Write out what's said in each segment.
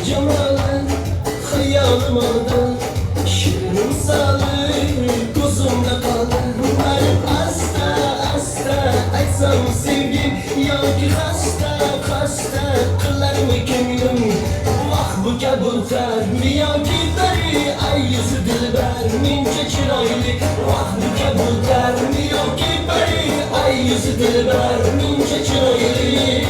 Cemalin hayalim aldı, şirin salı gözümde kaldı. Varıp hasta hasta açsam sevgim, yoki hasta hasta kılar mı gönlüm? Vah bu kabulkar mi yoki bari ay yüzü dilber mince çıraylı? Vah bu kabulkar mi yoki bari ay yüzü dilber mince çıraylı?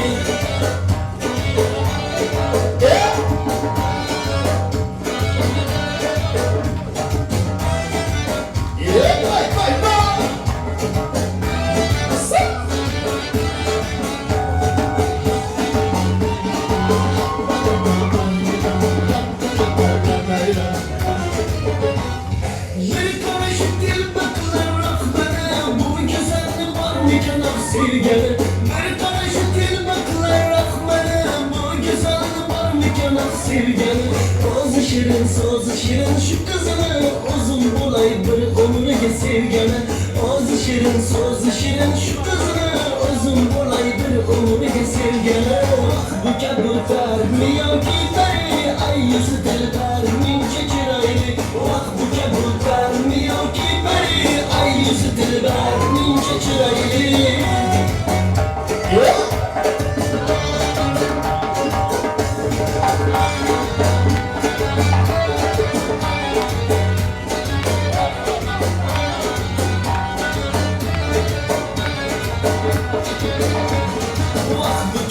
Sevgili bir karışık dil baklar rahmanım, bu güzel var mıkan ah sevgili? Sözü şirin şu kızını uzun bulay bir ömrüge sevgili. Sözü şirin şu kızını uzun bulay bir ömrüge sevgili. Ah bu kabuklar mi yoki bari ay yüzü dilber mince çıraylı? Ah bu kabuklar mi yoki bari ay yüzü dilber mince çıraylı?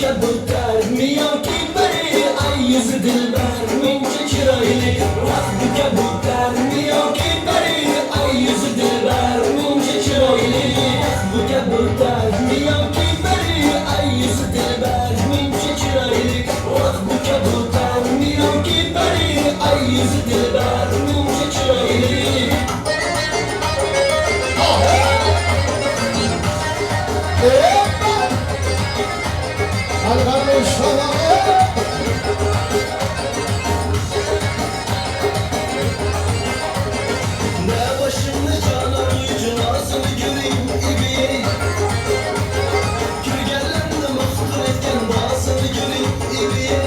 Kabuklar mi yoki bari ay yüzü dilber mince çıraylı? Vah bu kabuklar mi yoki bari ay yüzü dilber mince çıraylı? Vah bu kabuklar mi yoki bari ay yüzü dilber mince çıraylı? Vah bu kabuklar mi yoki bari ay yüzü dilber mince çıraylı? Ne başımda canan yücün ağzını göreyim ibiye. Kürgellerimde mahtur etken bazını göreyim ibiye.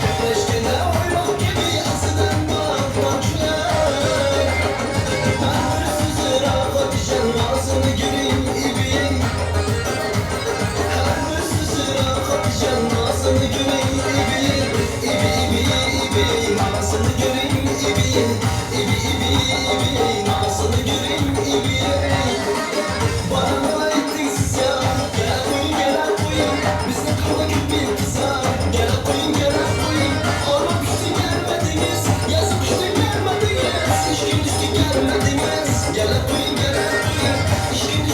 Güneşkene oymak gibi asıdan bakmaklar. Ben hırsızı rahat içen ağzını göreyim ibiye. Nasıl göreyim ibiye, ibiye, nasıl göreyim ibiye, ibiye, nasıl göreyim ibiye. Bana ettin ya, gel koyun, biz de kala gibi kısa. Gel koyun, orman pişti gelmediniz, yazıp pişti gelmediniz, işkin düştü gelmediniz. Gel koyun, işkin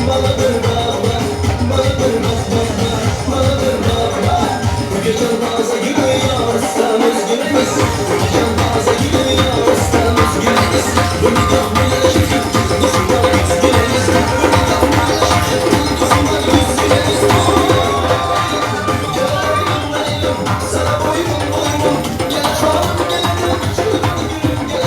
Banadır baba, banadır baba, banadır baba. Bu gece baza gülüyor, sen özgürüz. Bu gece baza gülüyor, sen özgürüz. Bu gece baza gülüyor, sen özgürüz. Sana boynum boynum, gel hanım gel, çılgın gülüm gel.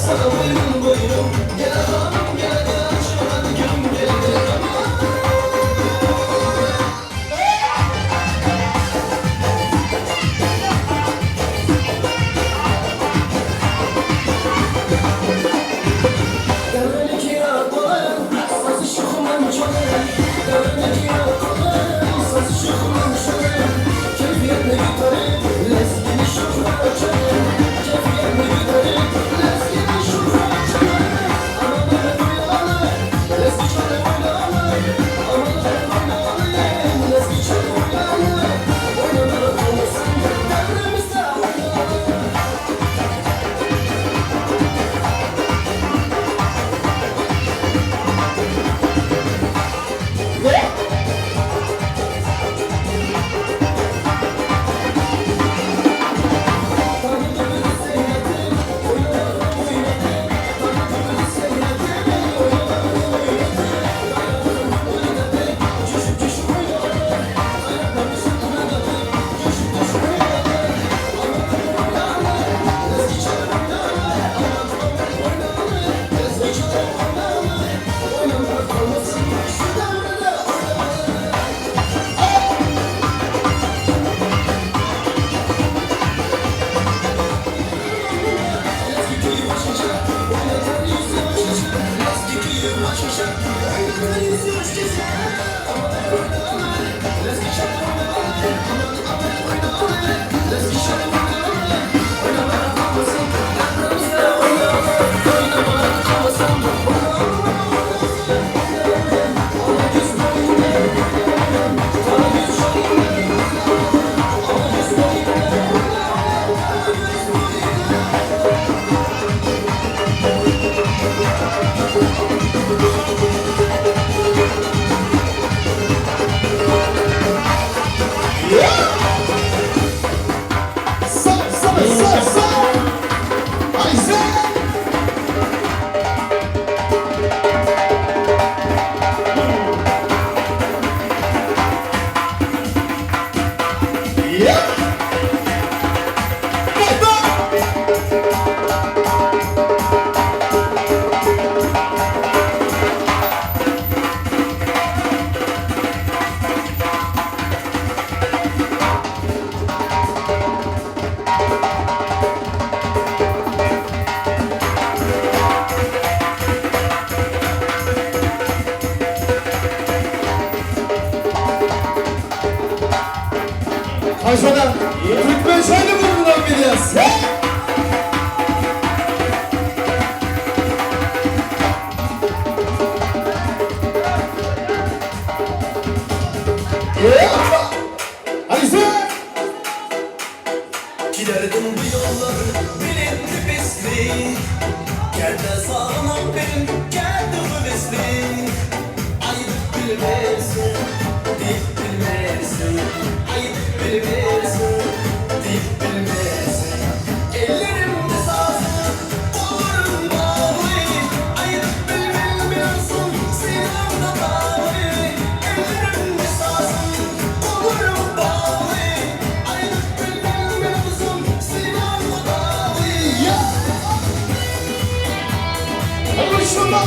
Sana boynum boynum, gel hanım gel, çılgın gülüm gel. Devredeki yakolar, sazı şukuman çolar. Devredeki yakolar, sazı şukuman çolar. Keyfiyetli gitarı, lezgini şufra çalar. Keyfiyetli gitarı, lezgini şufra çalar. Analar oynar, lezgi çalar oynar. Analar oynar, lezgi çalar oynar. Oynamalar olmasın, devrimizde oynar. Aşağıda Türkmen şahidi burnundan gideceğiz. Hadi sen. Giderdim bu yolları bilindi pislik. Gelde sağına benim geldi bu pislik. Ayıp bilmezsin, deyip bilmezsin. Ayıp bilmezsin, deyip bilmezsin. Ellerimde sazın, olurum bağlı. Ayıp bilmiyorsun, sinanla bağlı. Ellerimde sazın, olurum bağlı. Ayıp bilmiyorsun, sinanla bağlı. Hadi şundan.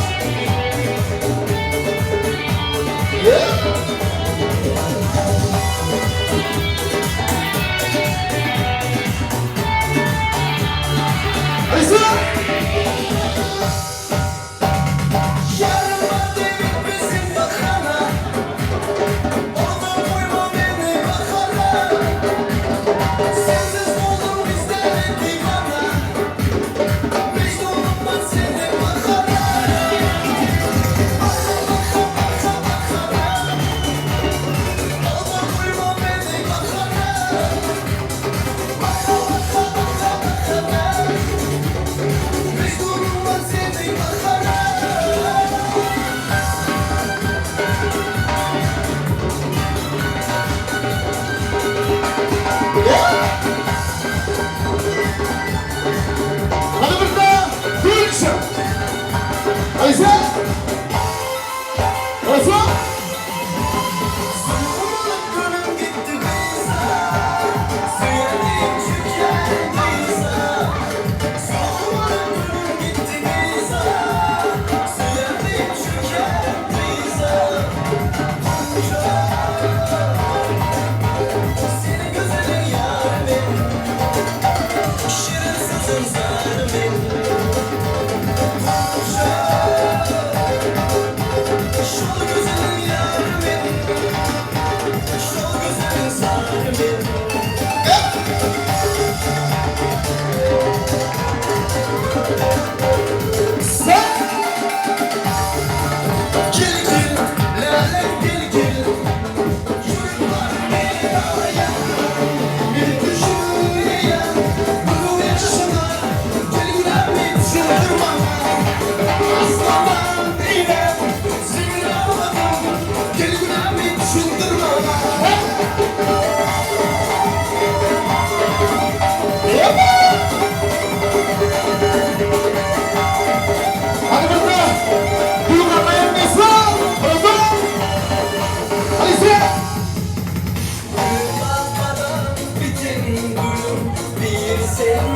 bir sen.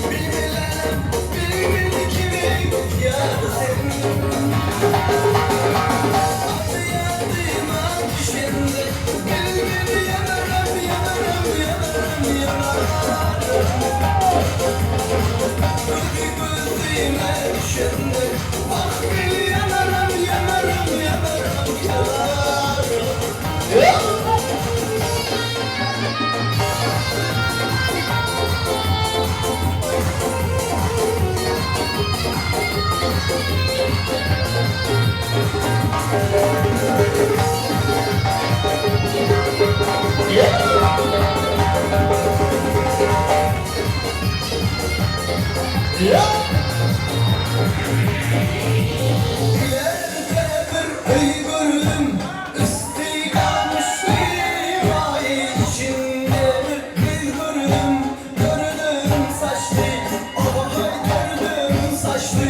Bilmem, bilmem kimi ya sen. Adı yadıma düşende, bilmem yanarım, yanarım, yanarım, yanarım. Gözüme düşende, bak beni yanarım, yanarım, yanarım, yanarım. Ey gördüm, istikamıştı vay içinde. Bir gördüm, gördüm saçlı, oh gördüm saçlı.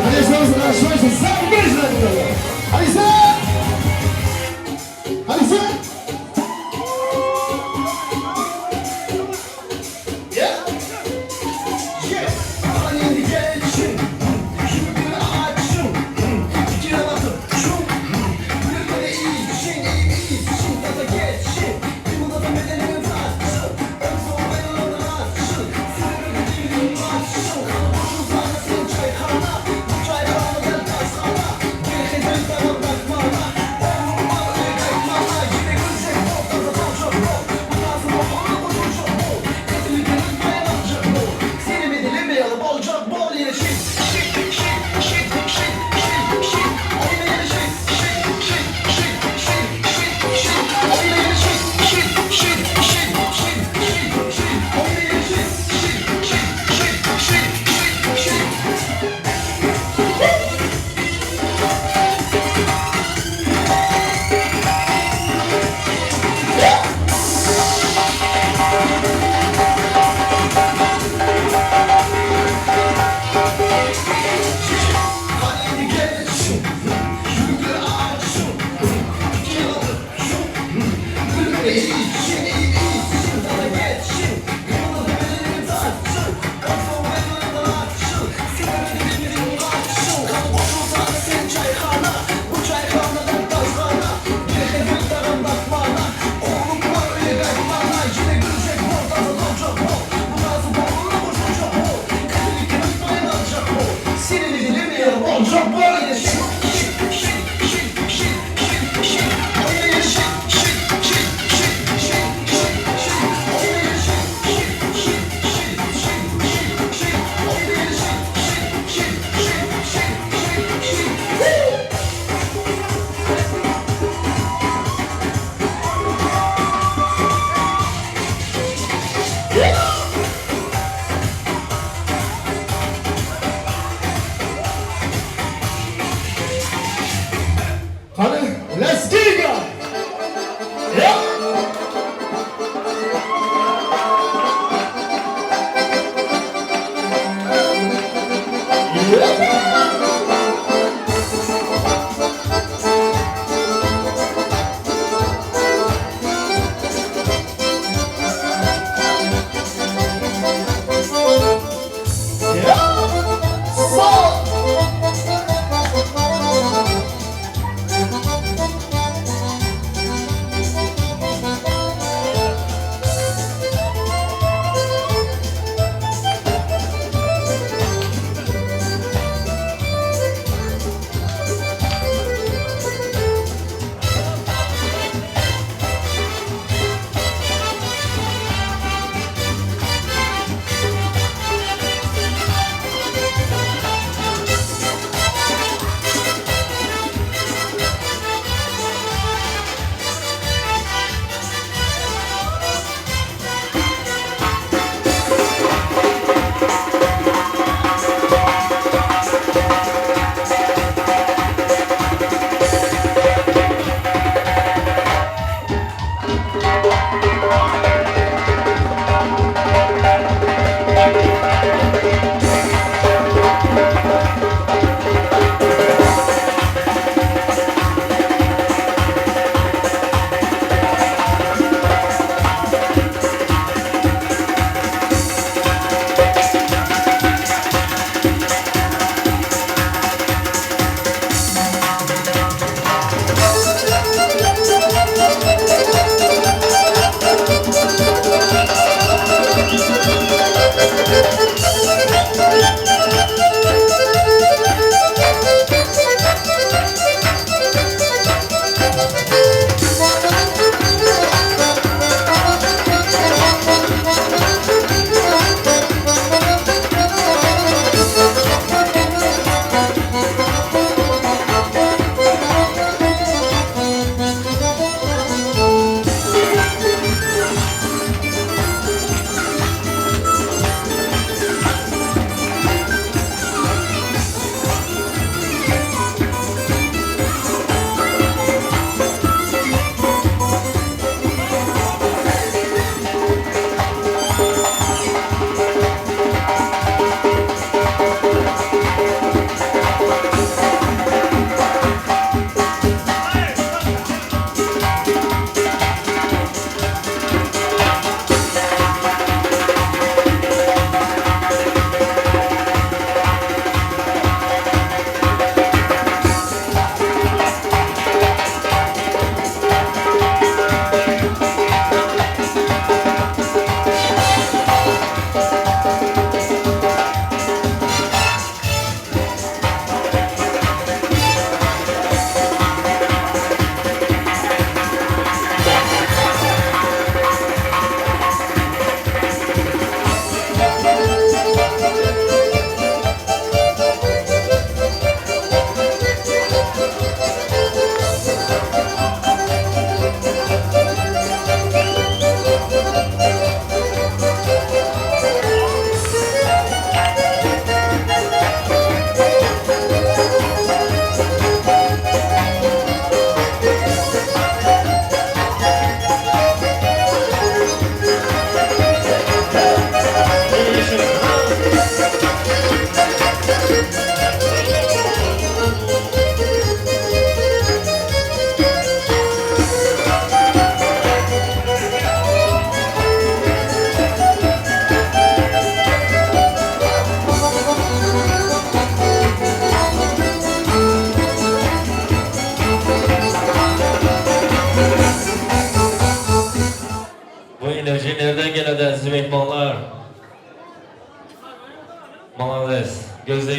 Allez, ça, c'est ça, allez, ça. Allez, ça. Let's get it, guys. Yeah.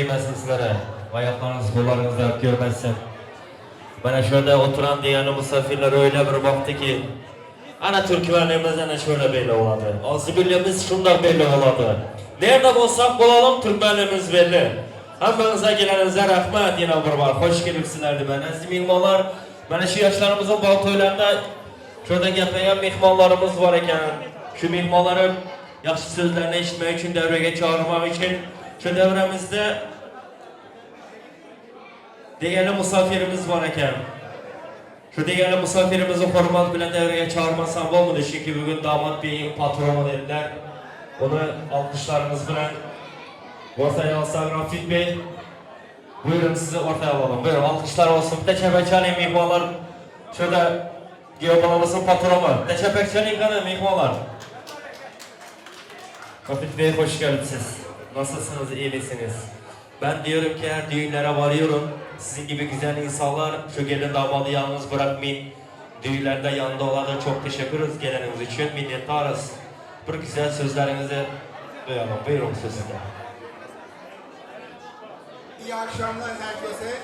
değmesin sizlere. Ayaklarınız, kollarınız da görmezsen. Bana şöyle oturan diyeni misafirler öyle bir baktı ki ana Türkmenimiz ana şöyle belli oladı. Azibillemiz şundan belli oladı. Nerede olsak bulalım Türkmenimiz belli. Hemmenize geleninize rahmet yine bir var. Hoş gelipsinlerdi ben. Aziz mihmanlar, bana şu yaşlarımızın baltoylarında şurada gepleyen mihmanlarımız var iken şu mihmanların yaxşı sözlerini işitmek için devreye çağırmak için şu devremizde değerli misafirimiz var iken şu değerli misafirimizi hürmet bilen devreye çağırmasam olmadı çünkü bugün damat beyin patronu dediler. Onu alkışlarımız bilen ortaya alsak Rafik Bey. Buyurun sizi ortaya alalım. Buyurun alkışlar olsun. Teşebbekçalayın mihmanlar. Şurada Geobalamızın patronu. Teşebbekçalayın kanı mihmanlar. Rafik Bey hoş geldiniz. Nasılsınız, iyi misiniz? Ben diyorum ki her düğünlere varıyorum. Sizin gibi güzel insanlar şu gelin damadı yalnız bırakmayın. Düğünlerde yanında olana çok teşekkür ederiz geleniniz için. Minnettarız. Bu güzel sözlerinizi duyalım. Buyurun sözünde. İyi akşamlar herkese.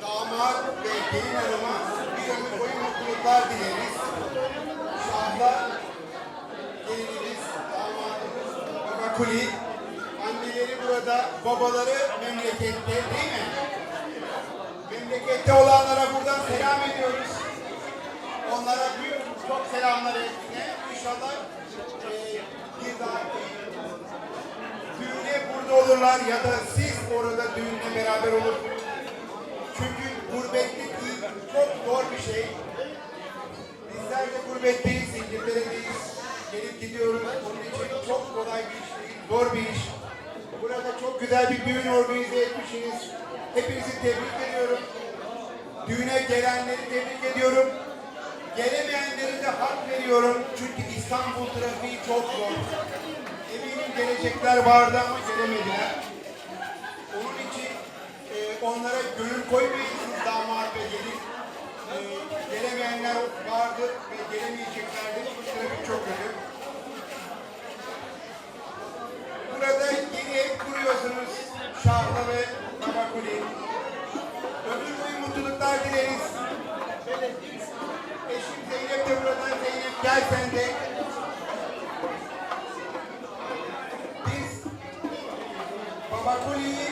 Damat ve gelin hanıma bir ömür boyu mutluluklar dileriz. İnşallah gelinimiz, damadımız, Baba Kuli, anneleri burada, babaları memlekette değil mi? Memlekette olanlara buradan selam ediyoruz. Onlara büyük çok selamlar ettiğine. İnşallah bir daha düğüne burada olurlar ya da siz orada düğünle beraber olur. Çünkü gurbetlik çok zor bir şey. Bizler de gurbetteyiz, İngiltere'deyiz. Gelip gidiyoruz. Onun için çok kolay bir iş değil, zor bir iş. Burada çok güzel bir düğün organize etmişsiniz. Hepinizi tebrik ediyorum. Düğüne gelenleri tebrik ediyorum. Gelemeyenlere de hak veriyorum. Çünkü İstanbul trafiği çok zor. Eminim gelecekler vardı ama gelemediler. Onun için onlara gönül koymayın siz damat ve gelin. Gelemeyenler vardı ve gelemeyeceklerdi. Bu trafik çok kötü. Burada yeni ev kuruyorsunuz Şahla ve Babakuli. Ömür boyu mutluluklar dileriz. Eşim Zeynep de buradan. Zeynep gel sen de. Babakuli'yi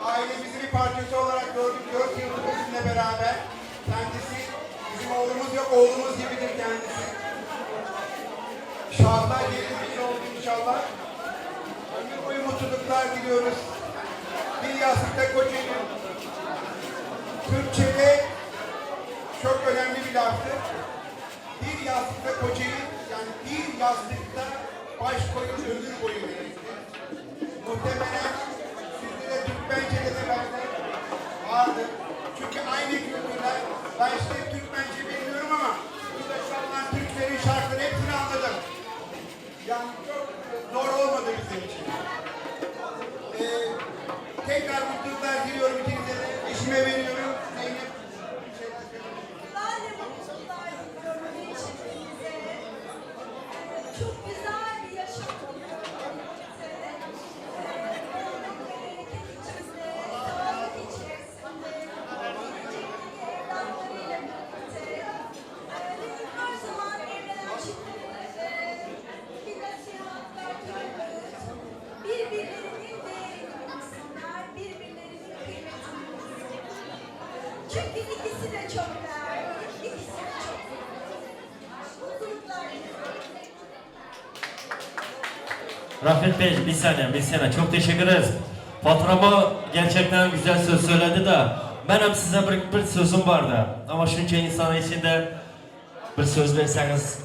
ailemizin bir parçası olarak gördük. 4 yıldır bizimle beraber. Kendisi bizim oğlumuz yok, oğlumuz gibidir kendisi. İnşallah yerimiz oldu inşallah. Ömür boyu mutluluklar diliyoruz. Bir yastıkta koçelim. Türkçe'de çok önemli bir laftır. Bir yastıkta koçelim, yani bir yastıkta baş koyun ömür boyu demektir. Muhtemelen sizde de Türkmence'de de bende vardır. Çünkü aynı kültürler. Ben işte Türkmence bilmiyorum ama burada çalınan Türklerin şarkıları hepsini anladım. Yani çok zor olmadı bizim için. Tekrar mutluluklar diliyorum ikinize de. Eşime veriyorum. Zeynep bir şeyler söyleyeyim. Ben de mutluluklar diliyorum eşimize. Çok güzel bir yaşam oluyor birlikte. Memleket içinde, sağlık içerisinde, birlikte evlatlarıyla birlikte. Bizim her zaman evlenen çiftlerimize bir nasihatler duyuyoruz. Birbirlerinin değerini bilsinler, birbirlerinin kıymetini bilsinler. Çünkü ikisi de çok değerli, ikisi de çok değerli. Mutluluklar diliyorum. Rafet Bey bir saniye çok teşekkür ederiz. Patrama gerçekten güzel söz söyledi de benim size bir sözüm vardı ama şunca insan içinde bir söz verseniz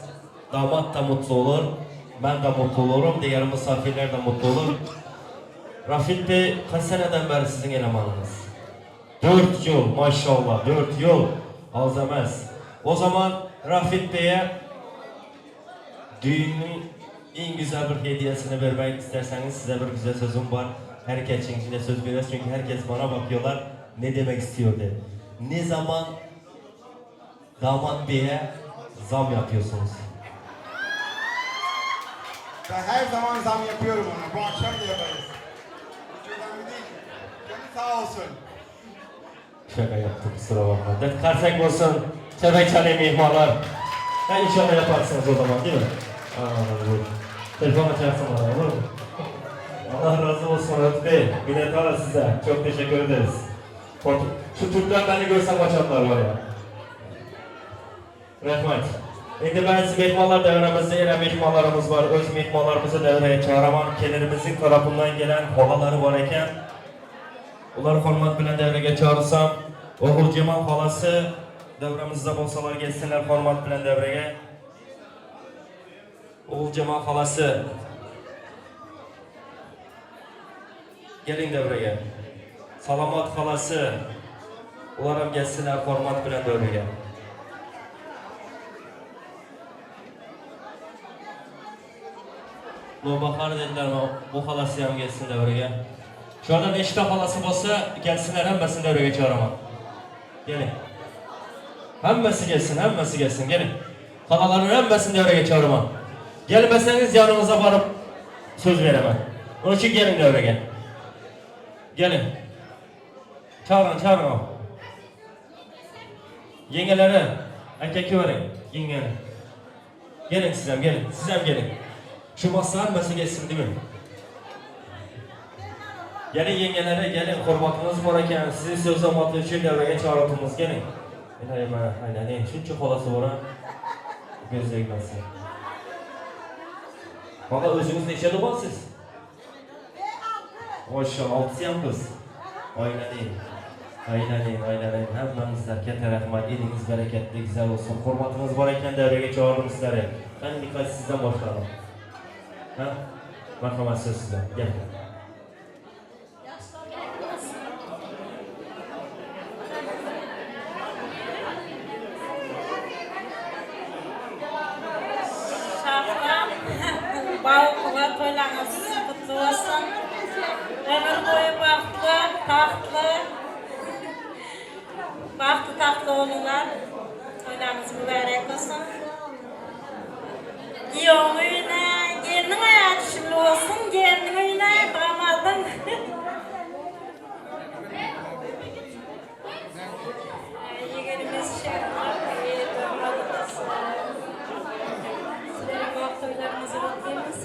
damat da mutlu olur, ben de mutlu olurum, diğer misafirler de mutlu olur. Rafet Bey kaç seneden beri sizin elemanınız? 4 yıl maşallah, 4 yıl az demez. O zaman Rafet Bey'e düğünün en güzel bir hediyesini vermek isterseniz size bir güzel sözüm var. Herkes için de söz veriyoruz çünkü herkes bana bakıyorlar ne demek istiyordu. Ne zaman damat beye zam yapıyorsunuz? Ben her zaman zam yapıyorum ona. Bu akşam da yaparız. Hiç önemli değil. Canı sağ olsun. Şaka yaptım, kusura bakma. Dert kartek olsun, çevre çalayım ihmallar. Ha inşallah yaparsınız o zaman değil mi? Buyurun. Telefon açarsın bana, olur mu? Allah razı olsun Rıfat Bey. Minnettarız size. Çok teşekkür ederiz. Şu Türkler beni görsem açanlar var ya. Rahmet. Şimdi ben size mehmanlar devremizde yine mehmanlarımız var. Öz mehmanlarımızı devreye çağıramam. Kendilerimizin tarafından gelen holaları var iken ular hurmat bilen devreye çağırsam Oğul Cemal halası devremizde olsalar gelsinler hurmat bilen devreye. Oğul Cemal halası gelin devreye. Salamat halası ularım gelsinler hurmat bilen devreye. Bakar dediler bu halası yan gelsin devreye. Şu anda neşte halası olsa gelsinler hemmesini devreye çağıramam. Gelin. Hemmesi gelsin, gelin. Halaların hemmesini devreye çağıramam. Gelmeseniz yanınıza varıp söz veremem. Onun için gelin devreye. Gelin. Çağırın. Yengeleri, erkeki verin, yengeni. Gelin sizem gelin. Şu masa hemmesi geçsin değil mi? Gelin yengelere gelin, hurmatınız var iken sizi söz zamanı için devreye çağırtımız gelin. Aynen, çünkü kolası var ha. Gözleyilmesin. Valla özünüz neşe duman siz? Maşallah, 6 yan kız. Aynen. Hemmenizler kete rahmet, eliniz bereketli, güzel olsun. Hurmatınız var iken devreye çağırdım sizlere. Ben birkaç sizden başlayalım. Ha? Merhamet söz size. Gel. Şahram, bağlı toylarınız kutlu olsun. Ömür boyu tahtlı olurlar. Toylarınız mübarek olsun. Gelinin ayağı düşümlü olsun, gelinin oyuna damadın. Yeğenimiz şerifler, damadımız. Sizlerin bu toylarımızı mutluyuz.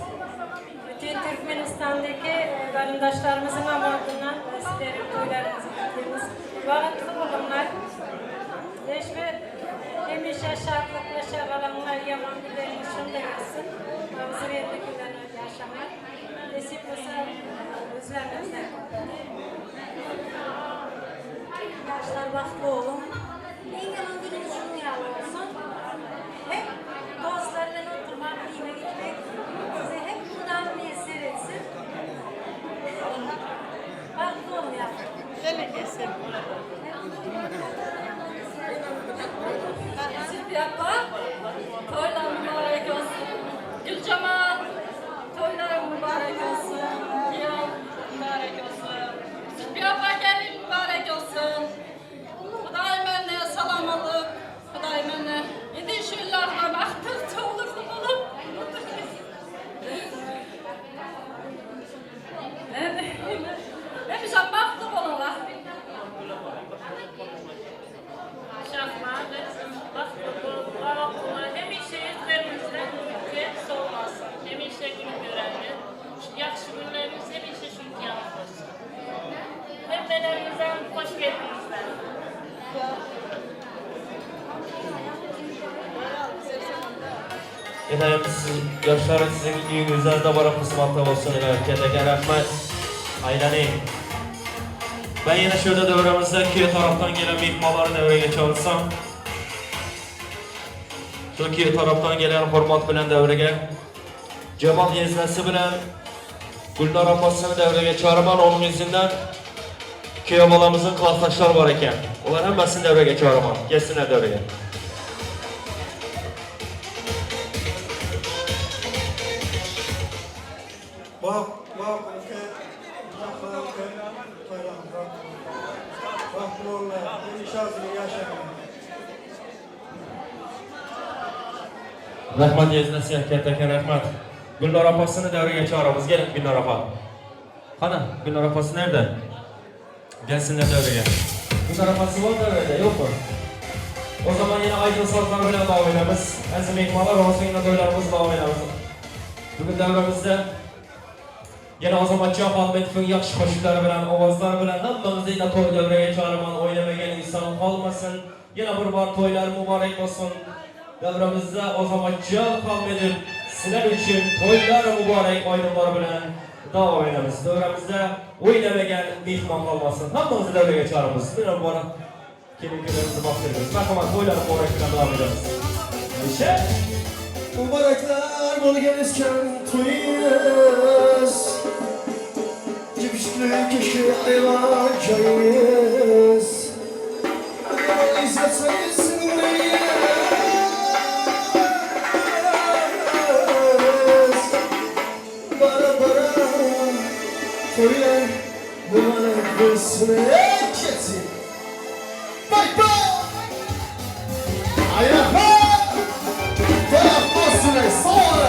Bütün Türkmenistan'daki vatandaşlarımızın amadından sizlerin toylarımızı mutluyuz. Vakıtlı bulunlar. Demiş şartlık ve şarlalanlar yaman bilerimiz şunda yazsın. Ağzı verdikinden önce yaşamak. Desip olsa özlemezler. Yaşlar vakti olun. En yaman günümüz dünyada olsun. Hep dostlarla oturmak, yine gitmek size hep bundan mesir etsin. Vakti olun yapın. Şöyle kesin. Yapma. Toylar mübarek olsun. Gülcemal. Toylar mübarek olsun. Yıl mübarek olsun. Yapma gelin mübarek olsun. Xuday mənə salamlıq. Xuday mənə indi şöylərlə baxtır çoğuluqlu olub. Hepişən baxtıq onunla. Şahlar, hem işe yüzlerimizden ülke soğumasın, hem işe gün görenler, yaxşı günlerimiz hem işe çünkü yanıq olsun. Hem belərimizden hoş geldinizler. İnayım yaşların sizin düğününüzde bana kısmatlı olsun inayım. Kendine rahmet. Aynen. Ben yine şöyle devremizde iki taraftan gelen mihmaları devreye çağırsam. Şu iki taraftan gelen hurmat bilen devreye. Cemal yeznesi bilen Gülnar Abbas'ını devreye çağırman onun izinden köy balamızın klasdaşlar var iken. Onlar hemmesini devreye çağırman. Gelsinler devreye. Bak, Rahmat yeznesi, keteke rahmat. Gülnar apasını devreye çağırmamız. Gelin Gülnar apa. Hadi Gülnar apası nerede? Gelsinler devreye. Gülnar apası var devrede yok mu? O zaman yine aydın sazlar böyle devam ederiz. Ezim ekmalar olsun yine doylarımız devam ederiz. Bugün devremizde yine o zaman Cevap Ahmet'in yakış koşukları bilen, ovazlar bilen hammamızı yine toy devreye çağırman, oynamayan insan kalmasın. Yine bir var toylar mübarek olsun. Devremizde o zaman Cevap Ahmet'in sizler için toylar mübarek oynamalar bilen devam ederiz. Devremizde oynamayan mihman kalmasın. Hammamızı devreye çağırırız. Bir bana kelimlerimizi bahsediyoruz. Merhamet toylar mübarek bilen devam ederiz. Ayşe! Mübarekler bol gelirken tuyuz Cibişli kişi ayva cayız İzzet sayısın reyiz Bara bara Toylar mübarek olsun Kesin Bay bay Ayva Sonra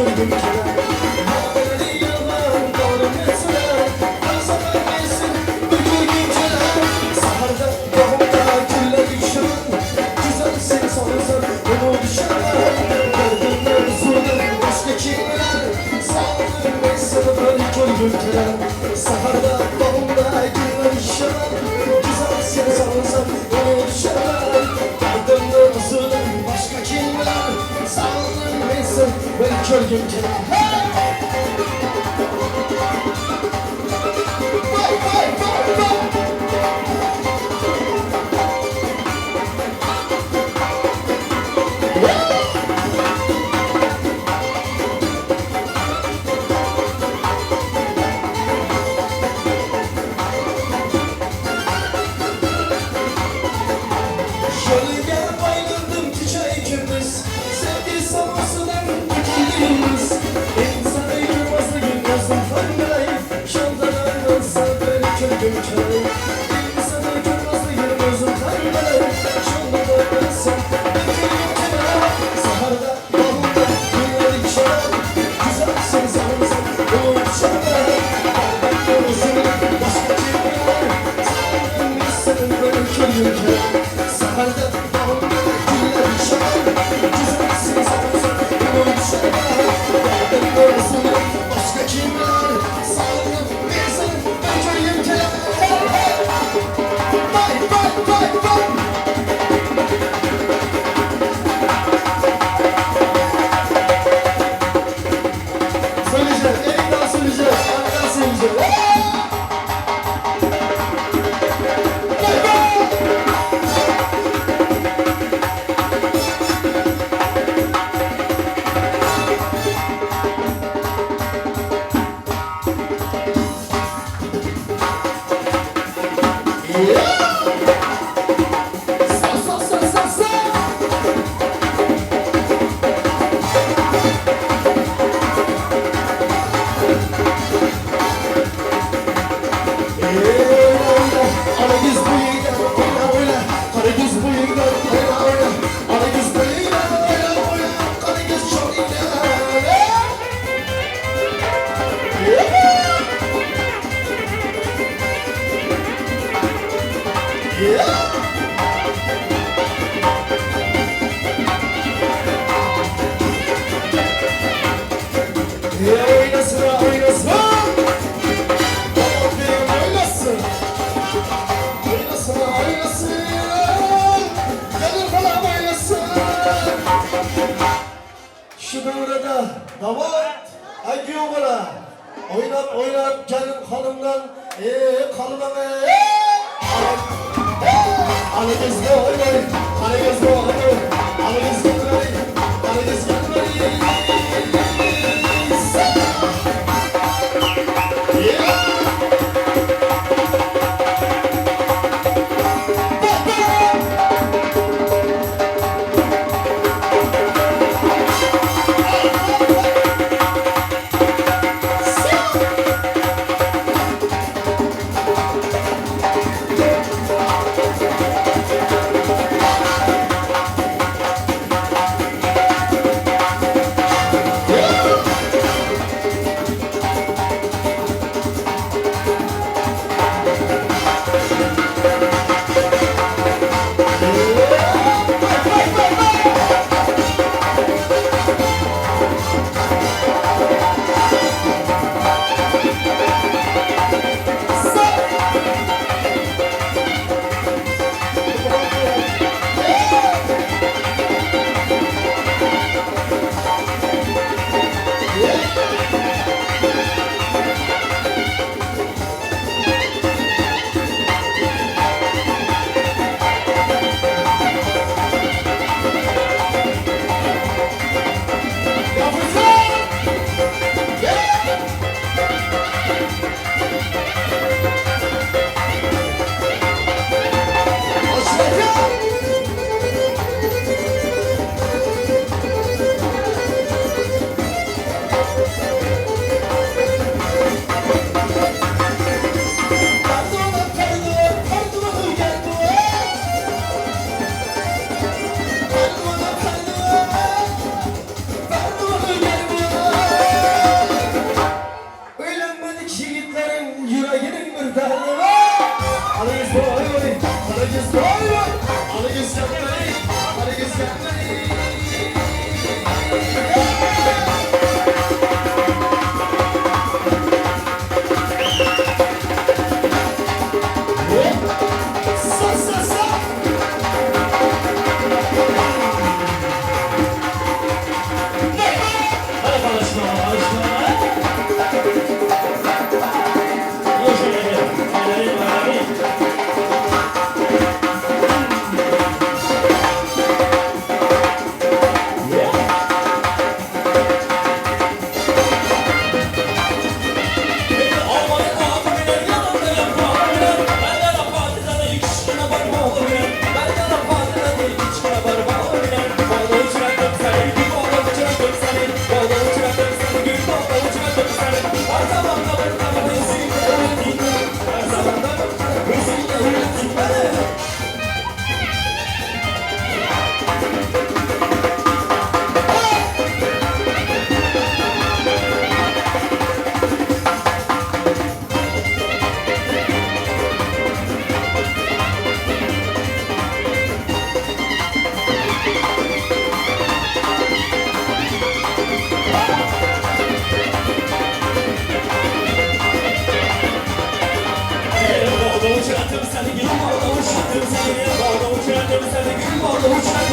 körgüm keler Haberleri yalan doğru mesele Her zaman gelsin bükülgün keler Saharda doğumda güller düşürün Güzelsin sanırsan bunu düşürler Derdinler zulüm başka kimler Sağlığın neyse böyle körgüm keler Saharda doğumda güller düşürün Güzelsin sanırsan bunu düşürler Derdinler zulüm başka kimler Sağlığın neyse böyle körgüm keler Vay vay vay vay Şöyle gel bayıldım çiçeği gündüz Sevgi sabahsıdan dikildiğimiz İnsanı yılmazdı gülmezdim fırlayıp Şandan ayrılsa beni körgüm keler İnsanı yılmazdı gülmezdim fırlayıp Şandan ayrılsa beni körgüm keler Saharda bağımda günler içer Güzelsin sanırsın bunu içerler Bardaklar uzun başka kimler Sağlığın insanın böyle körgüm keler Saharda bağımda günler içer Güzelsin sanırsın bunu içerler Bardaklar uzun başka kimler Sağlığın insanın böyle körgüm keler Vay vay vay vay Söyleyeceğim, elinden söyleyeceğim, arkadan söyleyeceğim. Vay vay! Yeah! Sa sa sa sa sa! Aragüz bıyığıyla oyna oyna Karagüz bıyığıyla oyna oyna Aragüz bıyığıyla oyna oyna Karagüz çoruyla Oynasın oynasın Aman benim oynasın Oynasın oynasın Gelir falan oynasın Şu burada damat Ay diyor bana Oynat oynat gelin hanımdan Kalına Aragüz'de oynayın Aragüz'de oynayın Aragüz'de oynayın Aragüz'de oynayın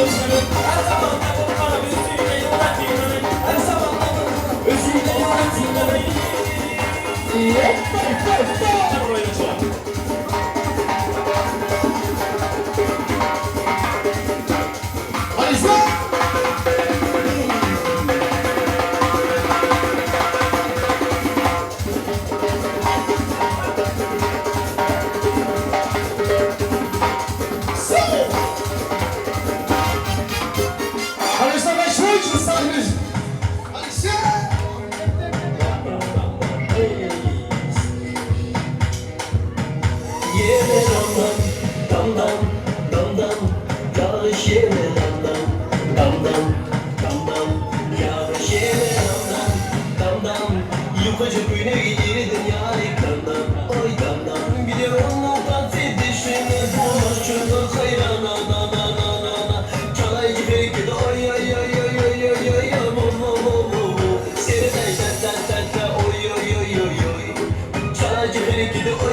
gözünü her zaman takıp bana üstüne yönetimleri her zaman takıp özüyle yönetimleri. Hadi sen! Hadi sen ben şunu için sahneniz. Hadi sen! Yeme dam dam dam dam yağış yeme dam dam yağış yeme dam dam yukarı güne gidirdin yani oy dam biliyorum o tatil dişini bulaşını hayrana na çalaycı belki de oy seni de oy çalaycı belki de oy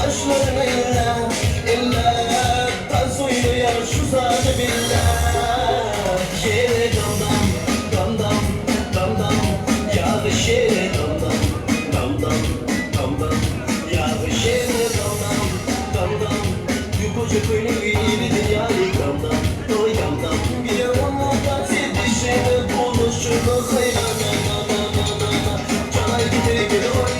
Saçlarını illa tas oynuyor şu sade billah. Yere dam dam yağış yere dam dam yağış yere dam yukarı köyünü iyi dünyayı dam biliyorum o tatil dişini buluşunu hayrana çalay gider geri oy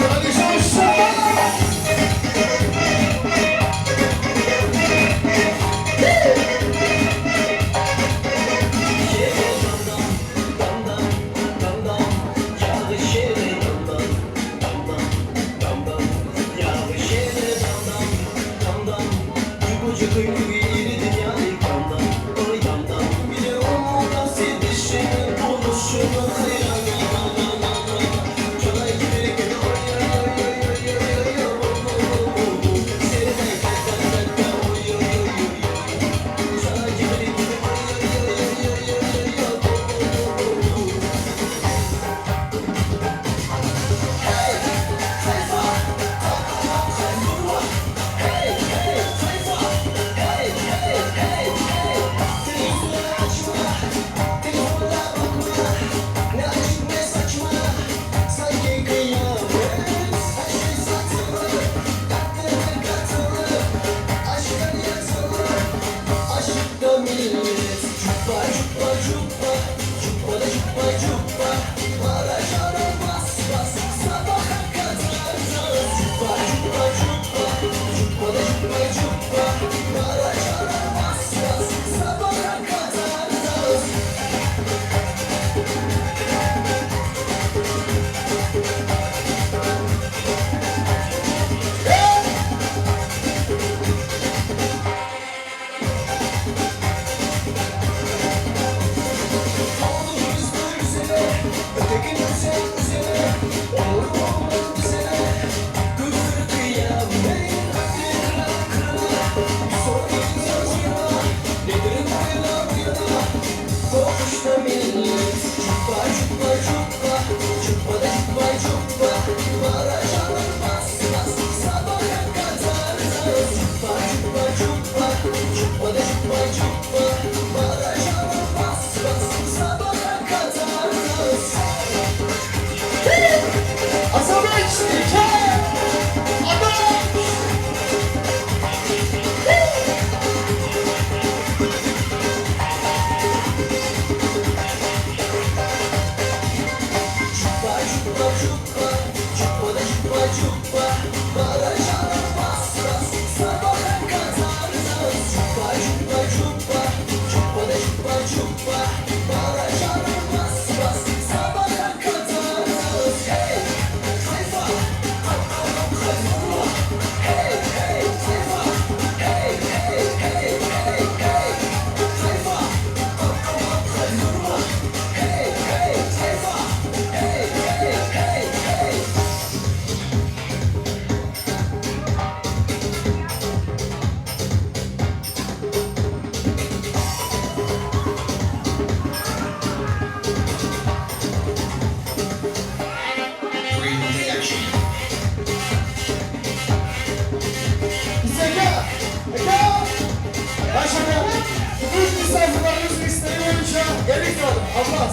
Hadi sen şapala!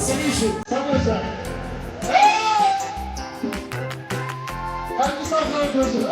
senin için. Sana özel. Hangi sayfa yapıyorsun?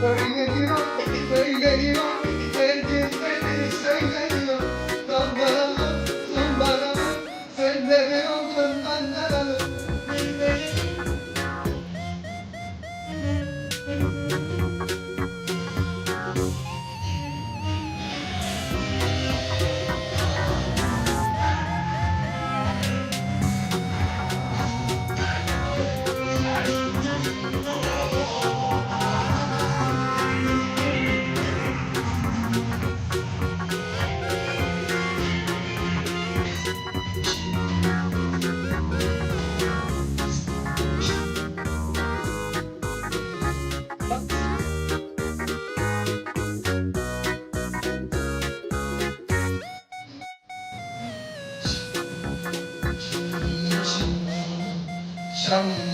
Söyleniyor, söyleniyor, her gün beni söyleniyor. Zambaralı, zambaralı, sen de oldun benden. akşama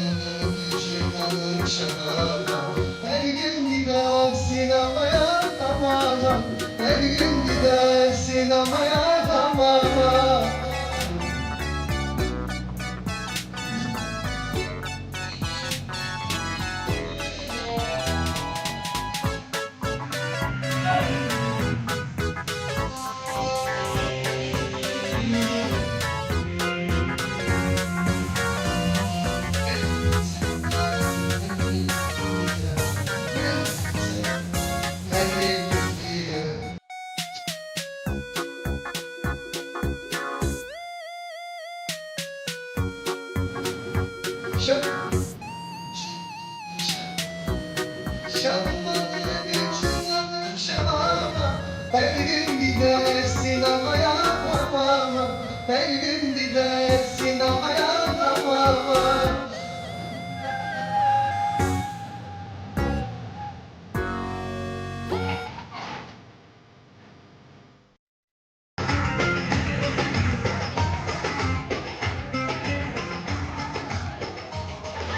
her gün gider sinemaya tamam. Her gün gider sinemaya tamam. Her gün gider sinemaya tamam. Her gün